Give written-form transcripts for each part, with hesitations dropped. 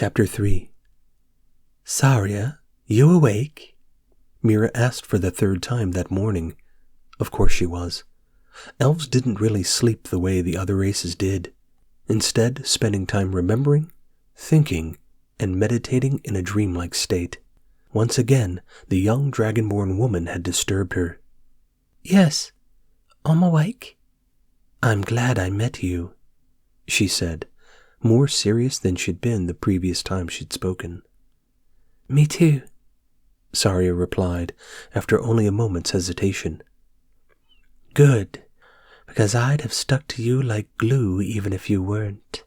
Chapter 3. Saria, you awake? Mira asked for the third time that morning. Of course she was. Elves didn't really sleep the way the other races did, instead spending time remembering, thinking, and meditating in a dreamlike state. Once again, the young dragonborn woman had disturbed her. Yes, I'm awake. I'm glad I met you, she said, more serious than she'd been the previous time she'd spoken. Me too, Saria replied after only a moment's hesitation. Good, because I'd have stuck to you like glue even if you weren't.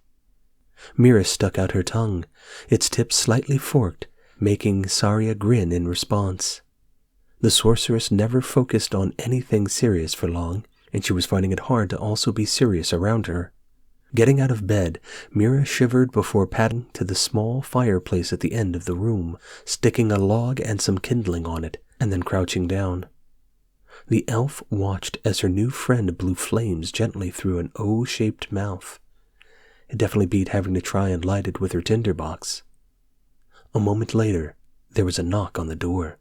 Mira stuck out her tongue, its tip slightly forked, making Saria grin in response. The sorceress never focused on anything serious for long, and she was finding it hard to also be serious around her. Getting out of bed, Mira shivered before padding to the small fireplace at the end of the room, sticking a log and some kindling on it, and then crouching down. The elf watched as her new friend blew flames gently through an O-shaped mouth. It definitely beat having to try and light it with her tinderbox. A moment later, there was a knock on the door.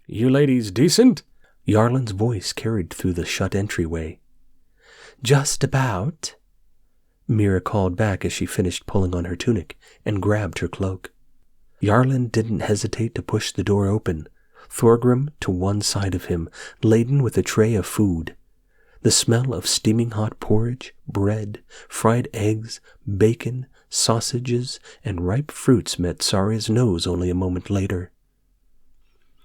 You ladies decent? Yarlin's voice carried through the shut entryway. Just about, Mira called back as she finished pulling on her tunic and grabbed her cloak. Yarlin didn't hesitate to push the door open, Thorgrim to one side of him, laden with a tray of food. The smell of steaming hot porridge, bread, fried eggs, bacon, sausages, and ripe fruits met Saria's nose only a moment later.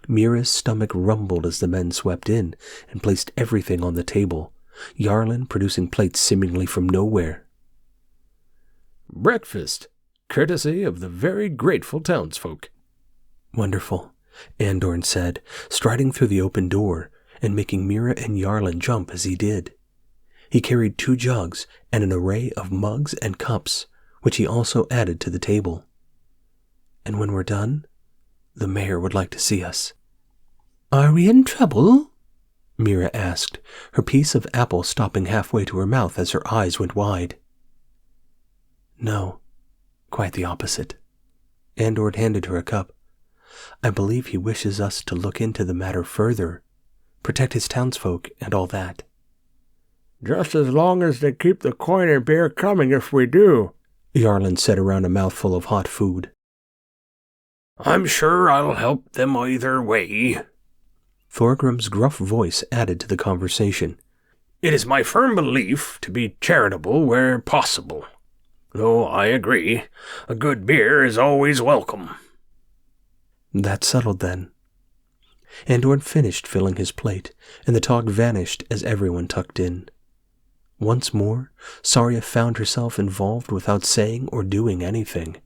Mira's stomach rumbled as the men swept in and placed everything on the table, Yarlin producing plates seemingly from nowhere. Breakfast, courtesy of the very grateful townsfolk. Wonderful, Andorn said, striding through the open door and making Mira and Yarlin jump as he did. He carried 2 jugs and an array of mugs and cups, which he also added to the table. And when we're done, the mayor would like to see us. Are we in trouble? Mira asked, her piece of apple stopping halfway to her mouth as her eyes went wide. No, quite the opposite. Andor handed her a cup. I believe he wishes us to look into the matter further, protect his townsfolk and all that. Just as long as they keep the coin and beer coming if we do, Yarlin said around a mouthful of hot food. I'm sure I'll help them either way. Thorgrim's gruff voice added to the conversation. It is my firm belief to be charitable where possible. Though I agree, a good beer is always welcome. That's settled then. Andorn finished filling his plate, and the talk vanished as everyone tucked in. Once more, Saria found herself involved without saying or doing anything,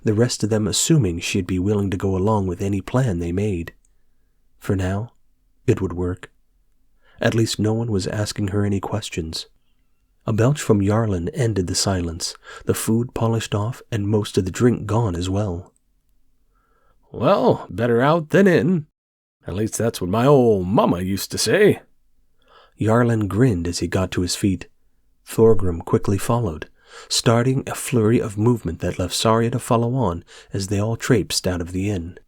the rest of them assuming she'd be willing to go along with any plan they made. For now, it would work. At least no one was asking her any questions. A belch from Yarlin ended the silence, the food polished off and most of the drink gone as well. Well, better out than in. At least that's what my old mama used to say. Yarlin grinned as he got to his feet. Thorgrim quickly followed, starting a flurry of movement that left Saria to follow on as they all traipsed out of the inn.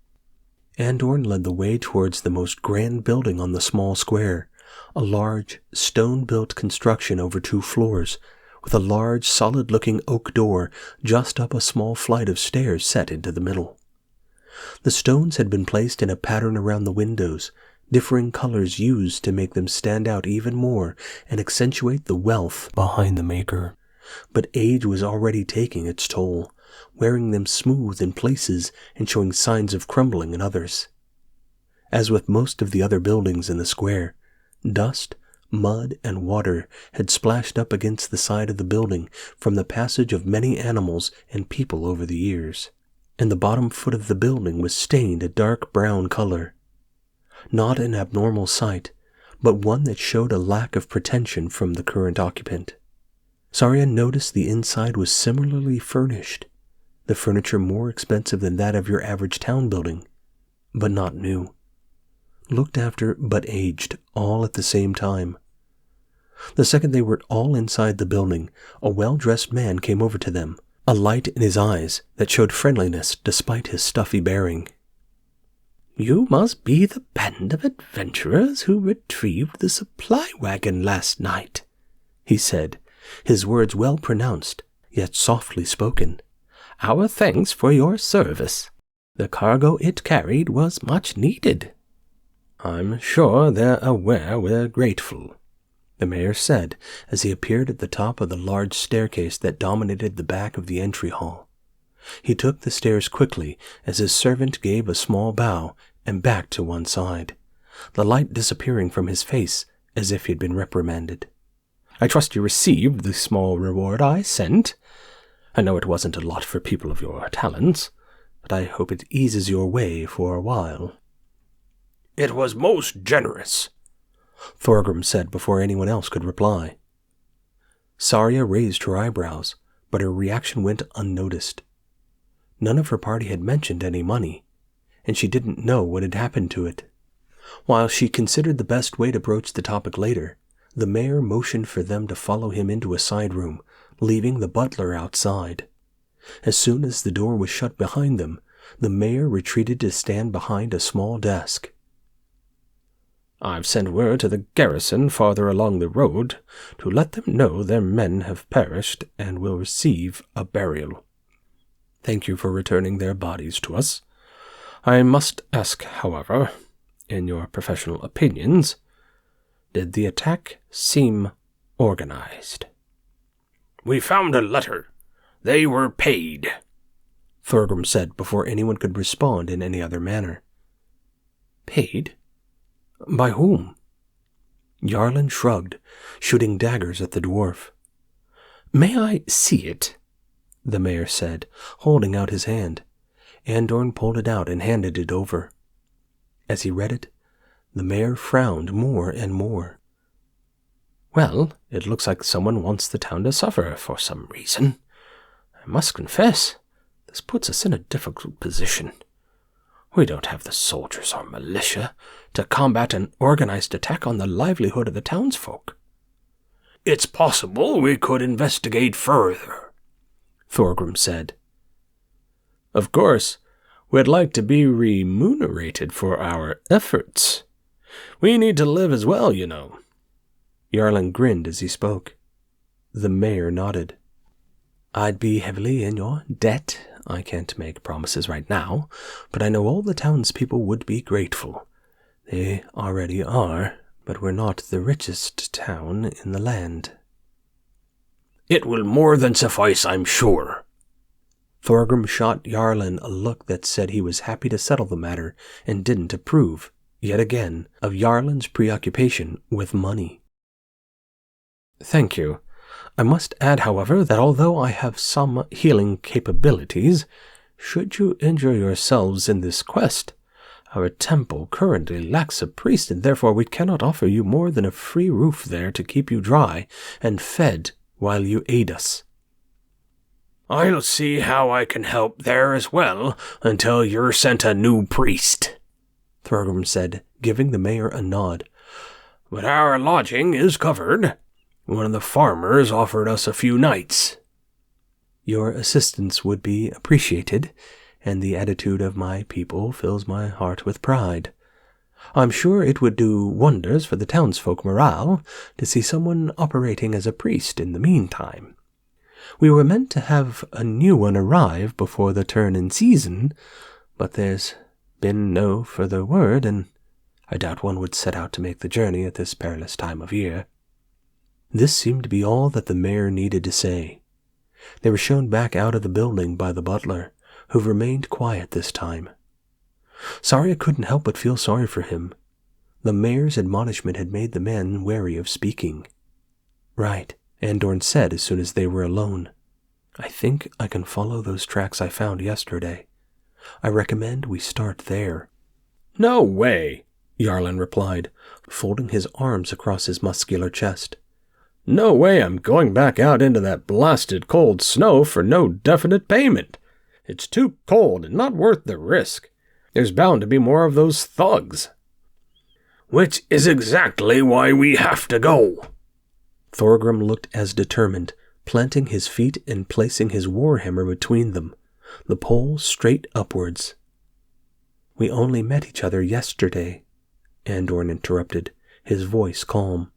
Andorn led the way towards the most grand building on the small square, a large, stone-built construction over 2 floors, with a large, solid-looking oak door just up a small flight of stairs set into the middle. The stones had been placed in a pattern around the windows, differing colors used to make them stand out even more and accentuate the wealth behind the maker. But age was already taking its toll, wearing them smooth in places and showing signs of crumbling in others. As with most of the other buildings in the square, dust, mud, and water had splashed up against the side of the building from the passage of many animals and people over the years, and the bottom foot of the building was stained a dark brown color. Not an abnormal sight, but one that showed a lack of pretension from the current occupant. Saria noticed the inside was similarly furnished, the furniture more expensive than that of your average town building, but not new. Looked after but aged, all at the same time. The second they were all inside the building, a well-dressed man came over to them, a light in his eyes that showed friendliness despite his stuffy bearing. "You must be the band of adventurers who retrieved the supply wagon last night," he said, his words well pronounced, yet softly spoken. "Our thanks for your service. The cargo it carried was much needed." "I'm sure they're aware we're grateful," the mayor said as he appeared at the top of the large staircase that dominated the back of the entry hall. He took the stairs quickly as his servant gave a small bow and backed to one side, the light disappearing from his face as if he'd been reprimanded. "I trust you received the small reward I sent. I know it wasn't a lot for people of your talents, but I hope it eases your way for a while." "It was most generous," Thorgrim said before anyone else could reply. Saria raised her eyebrows, but her reaction went unnoticed. None of her party had mentioned any money, and she didn't know what had happened to it. While she considered the best way to broach the topic later, the mayor motioned for them to follow him into a side room, leaving the butler outside. As soon as the door was shut behind them, the mayor retreated to stand behind a small desk. "I've sent word to the garrison farther along the road to let them know their men have perished and will receive a burial. Thank you for returning their bodies to us. I must ask, however, in your professional opinions, did the attack seem organized?" "We found a letter. They were paid," Thorgrim said before anyone could respond in any other manner. "Paid? By whom?" Yarlin shrugged, shooting daggers at the dwarf. "May I see it?" the mayor said, holding out his hand. Andorn pulled it out and handed it over. As he read it, the mayor frowned more and more. "Well, it looks like someone wants the town to suffer for some reason. I must confess, this puts us in a difficult position. We don't have the soldiers or militia to combat an organized attack on the livelihood of the townsfolk." "It's possible we could investigate further," Thorgrim said. "Of course, we'd like to be remunerated for our efforts. We need to live as well, you know." Yarlin grinned as he spoke. The mayor nodded. "I'd be heavily in your debt. I can't make promises right now, but I know all the townspeople would be grateful. They already are, but we're not the richest town in the land." "It will more than suffice, I'm sure." Thorgrim shot Yarlin a look that said he was happy to settle the matter and didn't approve, yet again, of Yarlin's preoccupation with money. "Thank you. I must add, however, that although I have some healing capabilities, should you injure yourselves in this quest, our temple currently lacks a priest, and therefore we cannot offer you more than a free roof there to keep you dry and fed while you aid us." "I'll see how I can help there as well until you're sent a new priest," Thorgrim said, giving the mayor a nod. "But our lodging is covered. One of the farmers offered us a few nights." "Your assistance would be appreciated, and the attitude of my people fills my heart with pride. I'm sure it would do wonders for the townsfolk morale to see someone operating as a priest in the meantime. We were meant to have a new one arrive before the turn in season, but there's been no further word, and I doubt one would set out to make the journey at this perilous time of year." This seemed to be all that the mayor needed to say. They were shown back out of the building by the butler, who remained quiet this time. Saria couldn't help but feel sorry for him. The mayor's admonishment had made the man wary of speaking. "Right," Andorn said as soon as they were alone. "I think I can follow those tracks I found yesterday. I recommend we start there." "No way," Yarlin replied, folding his arms across his muscular chest. "No way I'm going back out into that blasted cold snow for no definite payment. It's too cold and not worth the risk. There's bound to be more of those thugs." "Which is exactly why we have to go." Thorgrim looked as determined, planting his feet and placing his warhammer between them, the pole straight upwards. "We only met each other yesterday," Andorn interrupted, his voice calm.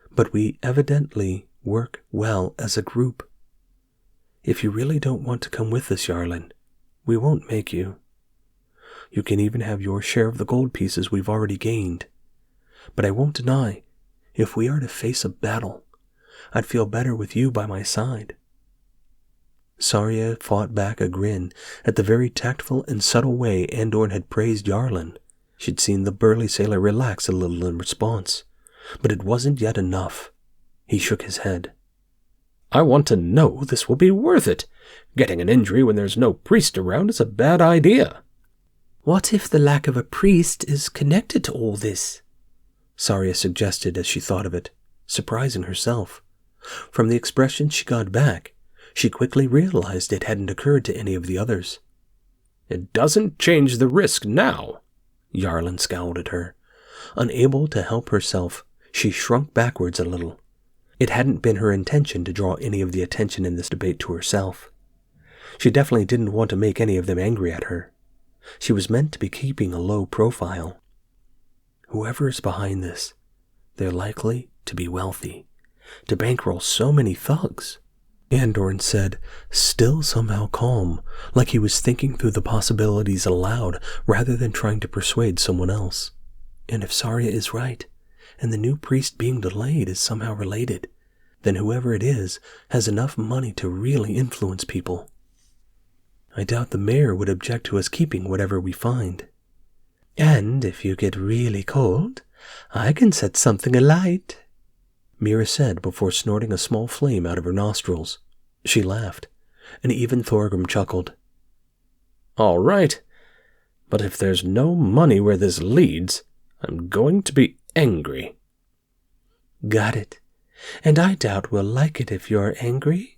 "But we evidently work well as a group. If you really don't want to come with us, Yarlin, we won't make you. You can even have your share of the gold pieces we've already gained. But I won't deny, if we are to face a battle, I'd feel better with you by my side." Saria fought back a grin at the very tactful and subtle way Andorn had praised Yarlin. She'd seen the burly sailor relax a little in response, but it wasn't yet enough. He shook his head. "I want to know this will be worth it. Getting an injury when there's no priest around is a bad idea." "What if the lack of a priest is connected to all this?" Saria suggested as she thought of it, surprising herself. From the expression she got back, she quickly realized it hadn't occurred to any of the others. "It doesn't change the risk now." Yarlin scowled at her. Unable to help herself, she shrunk backwards a little. It hadn't been her intention to draw any of the attention in this debate to herself. She definitely didn't want to make any of them angry at her. She was meant to be keeping a low profile. Whoever is behind this, they're likely to be wealthy, to bankroll so many thugs, Andorn said, still somehow calm, like he was thinking through the possibilities aloud rather than trying to persuade someone else. And if Saria is right, and the new priest being delayed is somehow related, then whoever it is has enough money to really influence people. I doubt the mayor would object to us keeping whatever we find. And if you get really cold, I can set something alight, Mira said before snorting a small flame out of her nostrils. She laughed, and even Thorgrim chuckled. "All right, but if there's no money where this leads, I'm going to be angry." "Got it. And I doubt we'll like it if you're angry."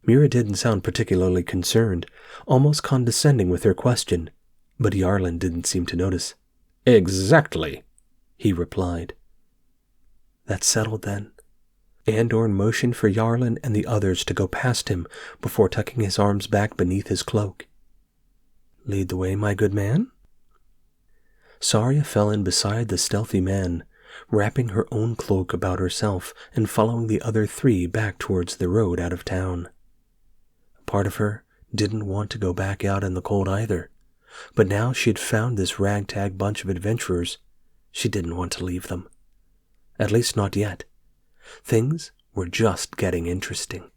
Mira didn't sound particularly concerned, almost condescending with her question, but Yarlin didn't seem to notice. "Exactly," he replied. "That's settled then." Andorn motioned for Yarlin and the others to go past him before tucking his arms back beneath his cloak. "Lead the way, my good man." Saria fell in beside the stealthy man, wrapping her own cloak about herself and following the other three back towards the road out of town. Part of her didn't want to go back out in the cold either, but now she had found this ragtag bunch of adventurers. She didn't want to leave them. At least not yet. Things were just getting interesting.